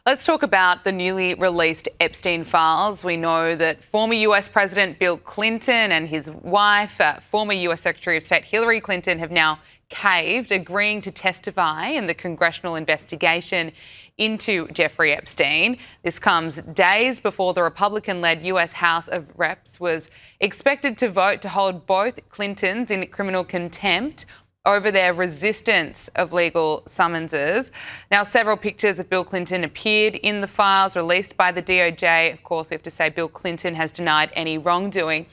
Let's talk about the newly released Epstein files. We know that former US President Bill Clinton and his wife, former US Secretary of State Hillary Clinton, have now caved, agreeing to testify in the congressional investigation into Jeffrey Epstein. This comes days before the Republican-led US House of Reps was expected to vote to hold both Clintons in criminal contempt over their resistance of legal summonses. Now, several pictures of Bill Clinton appeared in the files released by the DOJ. Of course, we have to say Bill Clinton has denied any wrongdoing.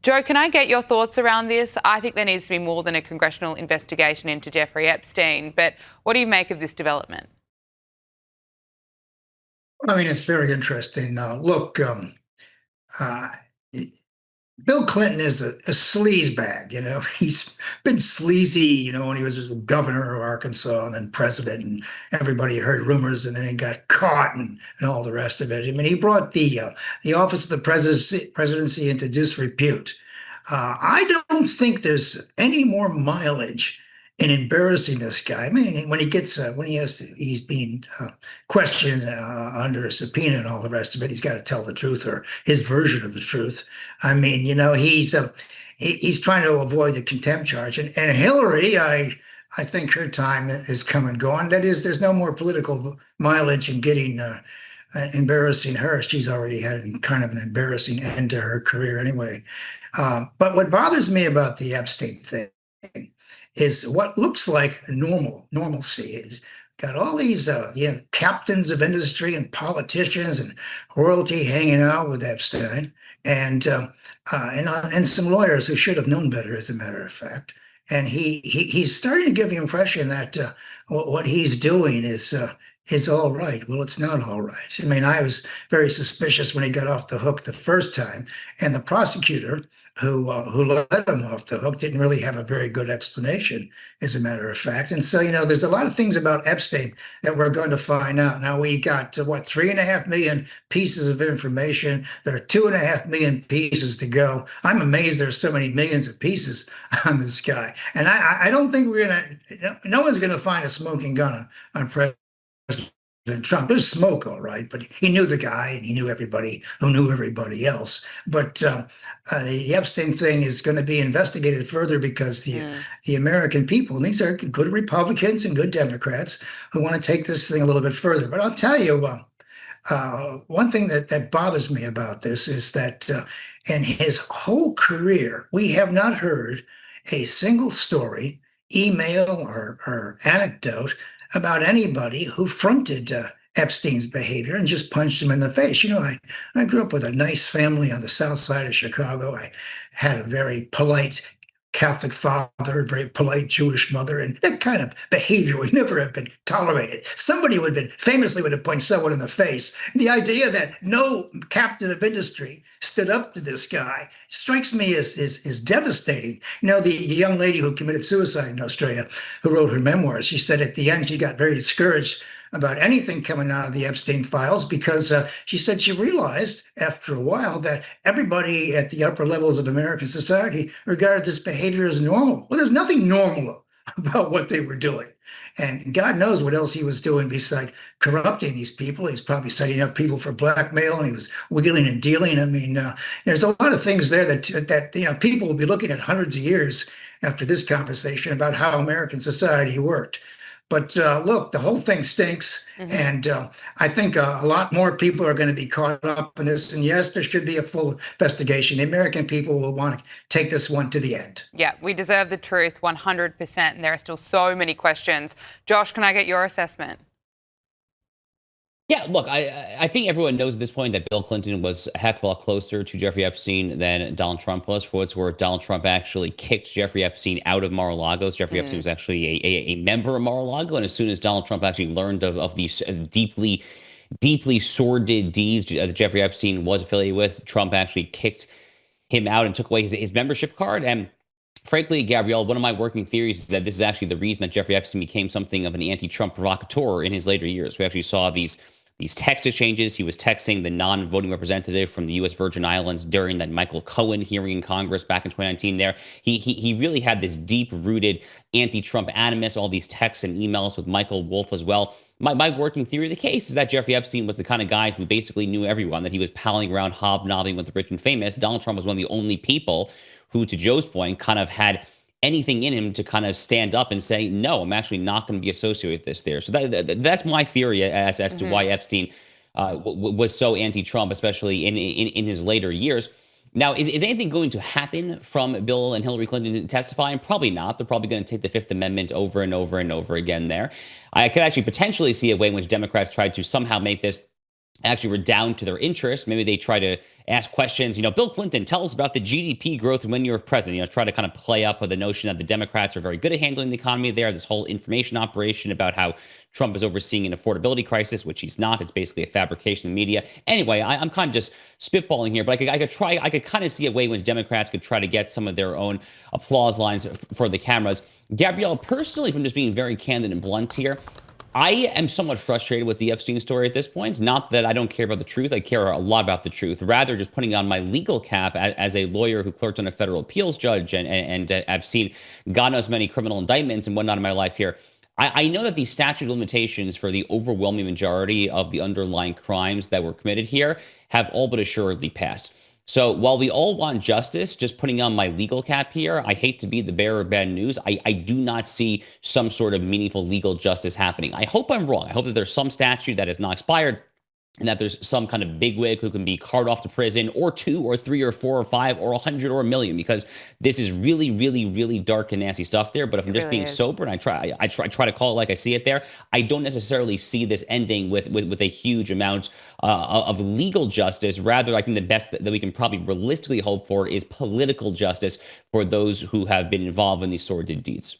Joe, can I get your thoughts around this? I think there needs to be more than a congressional investigation into Jeffrey Epstein, but what do you make of this development? I mean, it's very interesting. Bill Clinton is a sleazebag. He's been sleazy, when he was governor of Arkansas and then president, and everybody heard rumors, and then he got caught and all the rest of it. I mean, he brought the office of the presidency into disrepute. I don't think there's any more mileage in embarrassing this guy. I mean, he's being questioned under a subpoena and all the rest of it, he's got to tell the truth, or his version of the truth. I mean, he's trying to avoid the contempt charge. And Hillary, I think her time has come and gone. That is, there's no more political mileage in getting embarrassing her. She's already had kind of an embarrassing end to her career anyway. But what bothers me about the Epstein thing is what looks like normalcy. It's got all these captains of industry and politicians and royalty hanging out with Epstein, and some lawyers who should have known better, as a matter of fact. And he's starting to give the impression that what he's doing is all right. Well, it's not all right. I mean, I was very suspicious when he got off the hook the first time, and the prosecutor who let him off the hook didn't really have a very good explanation, as a matter of fact. And so, there's a lot of things about Epstein that we're going to find out. Now, we got 3.5 million pieces of information. There are 2.5 million pieces to go. I'm amazed there's so many millions of pieces on this guy. And I don't think no one's going to find a smoking gun on President Trump. There's smoke, all right, but he knew the guy, and he knew everybody who knew everybody else. But the Epstein thing is going to be investigated further because the American people, and these are good Republicans and good Democrats, who want to take this thing a little bit further. But I'll tell you, one thing that bothers me about this is that in his whole career, we have not heard a single story, email, or anecdote about anybody who fronted Epstein's behavior and just punched him in the face. I grew up with a nice family on the south side of Chicago. I had a very polite Catholic father, a very polite Jewish mother, and that kind of behavior would never have been tolerated. Somebody would have punched someone in the face. The idea that no captain of industry stood up to this guy strikes me as devastating. The young lady who committed suicide in Australia, who wrote her memoirs, she said at the end she got very discouraged about anything coming out of the Epstein files because she said she realized after a while that everybody at the upper levels of American society regarded this behavior as normal. Well, there's nothing normal about what they were doing. And God knows what else he was doing besides corrupting these people. He's probably setting up people for blackmail, and he was wheeling and dealing. I mean, there's a lot of things there that people will be looking at hundreds of years after this conversation about how American society worked. But look, the whole thing stinks. Mm-hmm. And I think a lot more people are going to be caught up in this. And yes, there should be a full investigation. The American people will want to take this one to the end. Yeah, we deserve the truth 100%. And there are still so many questions. Josh, can I get your assessment? Yeah, look, I think everyone knows at this point that Bill Clinton was a heck of a lot closer to Jeffrey Epstein than Donald Trump was. For what's worth, Donald Trump actually kicked Jeffrey Epstein out of Mar-a-Lago. Jeffrey Epstein was actually a member of Mar-a-Lago. And as soon as Donald Trump actually learned of these deeply sordid deeds that Jeffrey Epstein was affiliated with, Trump actually kicked him out and took away his membership card. And frankly, Gabrielle, one of my working theories is that this is actually the reason that Jeffrey Epstein became something of an anti-Trump provocateur in his later years. We actually saw these text exchanges. He was texting the non-voting representative from the U.S. Virgin Islands during that Michael Cohen hearing in Congress back in 2019 there. He really had this deep-rooted anti-Trump animus, all these texts and emails with Michael Wolff as well. My working theory of the case is that Jeffrey Epstein was the kind of guy who basically knew everyone, that he was palling around, hobnobbing with the rich and famous. Donald Trump was one of the only people who, to Joe's point, kind of had anything in him to kind of stand up and say, no, I'm actually not going to be associated with this there. So that's my theory as to why Epstein was so anti-Trump, especially in his later years. Now, is anything going to happen from Bill and Hillary Clinton testifying? Probably not. They're probably going to take the Fifth Amendment over and over and over again there. I could actually potentially see a way in which Democrats try to somehow make this actually redound to their interest. Maybe they try to ask questions, Bill Clinton, tell us about the GDP growth when you were president, try to kind of play up with the notion that the Democrats are very good at handling the economy there, this whole information operation about how Trump is overseeing an affordability crisis, which he's not. It's basically a fabrication of the media. Anyway, I'm kind of just spitballing here, but I could kind of see a way when Democrats could try to get some of their own applause lines for the cameras. Gabriella, personally, from just being very candid and blunt here, I am somewhat frustrated with the Epstein story at this point. Not that I don't care about the truth. I care a lot about the truth. Rather, just putting on my legal cap as a lawyer who clerked on a federal appeals judge and I've seen God knows many criminal indictments and whatnot in my life here. I know that the statute of limitations for the overwhelming majority of the underlying crimes that were committed here have all but assuredly passed. So while we all want justice, just putting on my legal cap here, I hate to be the bearer of bad news. I do not see some sort of meaningful legal justice happening. I hope I'm wrong. I hope that there's some statute that has not expired and that there's some kind of bigwig who can be carted off to prison, or 2 or 3 or 4 or 5 or 100 or a million, because this is really, really, really dark and nasty stuff there. But if I'm just being sober and I try to call it like I see it there, I don't necessarily see this ending with a huge amount of legal justice. Rather, I think the best that we can probably realistically hope for is political justice for those who have been involved in these sordid deeds.